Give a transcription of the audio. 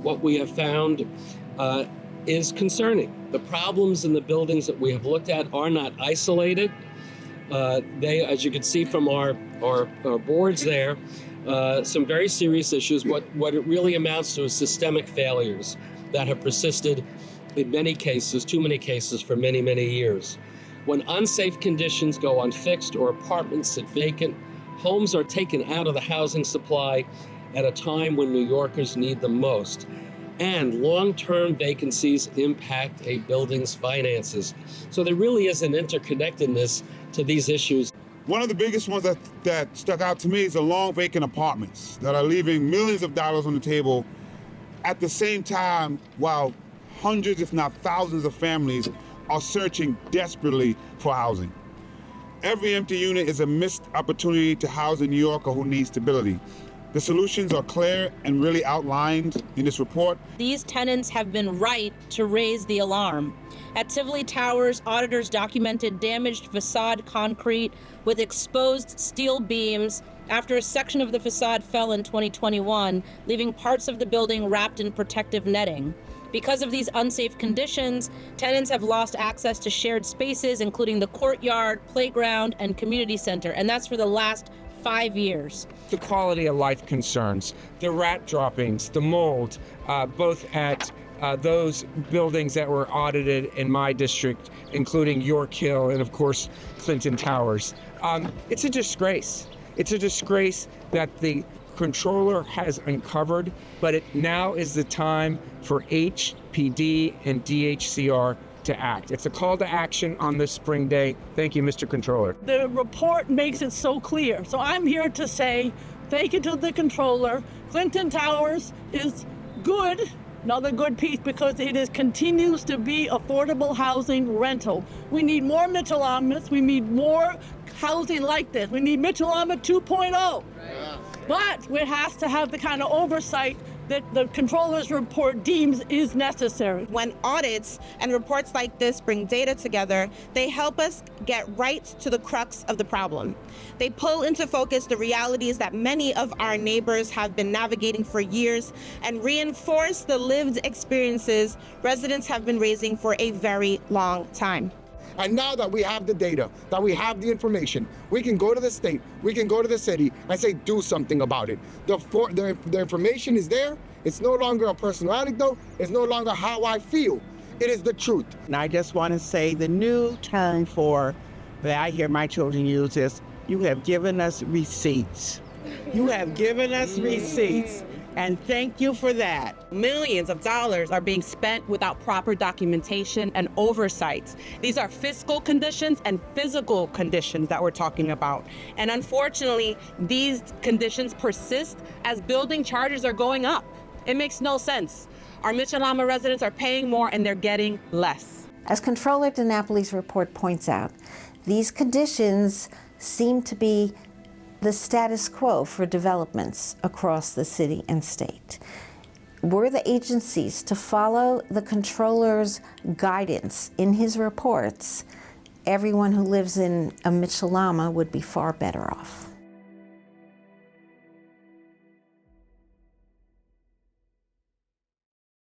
what we have found is concerning. The problems in the buildings that we have looked at are not isolated. They, as you can see from our boards there, some very serious issues. What it really amounts to is systemic failures that have persisted in many cases, too many cases, for many, many years. When unsafe conditions go unfixed or apartments sit vacant, homes are taken out of the housing supply at a time when New Yorkers need them most. And long-term vacancies impact a building's finances. So there really is an interconnectedness to these issues. One of the biggest ones that stuck out to me is the long vacant apartments that are leaving millions of dollars on the table at the same time while hundreds, if not thousands, of families are searching desperately for housing. Every empty unit is a missed opportunity to house a New Yorker who needs stability. The solutions are clear and really outlined in this report. These tenants have been right to raise the alarm. At Tivoli Towers, auditors documented damaged facade concrete with exposed steel beams after a section of the facade fell in 2021, leaving parts of the building wrapped in protective netting. Because of these unsafe conditions, tenants have lost access to shared spaces, including the courtyard, playground, and community center, and that's for the last 5 years. The quality of life concerns, the rat droppings, the mold, both at those buildings that were audited in my district, including York Hill and, of course, Clinton Towers. It's a disgrace. It's a disgrace that the Comptroller has uncovered, but now is the time for HPD and DHCR to act. It's a call to action on this spring day. Thank you, Mr. Comptroller. The report makes it so clear. So I'm here to say thank you to the Comptroller. Clinton Towers is good, another good piece, because it continues to be affordable housing rental. We need more Mitchell-Lamas. We need more housing like this. We need Mitchell-Lama 2.0. But it has to have the kind of oversight that the Comptroller's report deems is necessary. When audits and reports like this bring data together, they help us get right to the crux of the problem. They pull into focus the realities that many of our neighbors have been navigating for years and reinforce the lived experiences residents have been raising for a very long time. And now that we have the data, that we have the information, we can go to the state, we can go to the city and say, do something about it. The information is there. It's no longer a personal anecdote. It's no longer how I feel. It is the truth. And I just want to say the new term that I hear my children use is, you have given us receipts. You have given us receipts. And thank you for that. Millions of dollars are being spent without proper documentation and oversight. These are fiscal conditions and physical conditions that we're talking about. And unfortunately, these conditions persist as building charges are going up. It makes no sense. Our Mitchell-Lama residents are paying more and they're getting less. As Comptroller DiNapoli's report points out, these conditions seem to be the status quo for developments across the city and state. Were the agencies to follow the Comptroller's guidance in his reports, everyone who lives in a Mitchell-Lama would be far better off.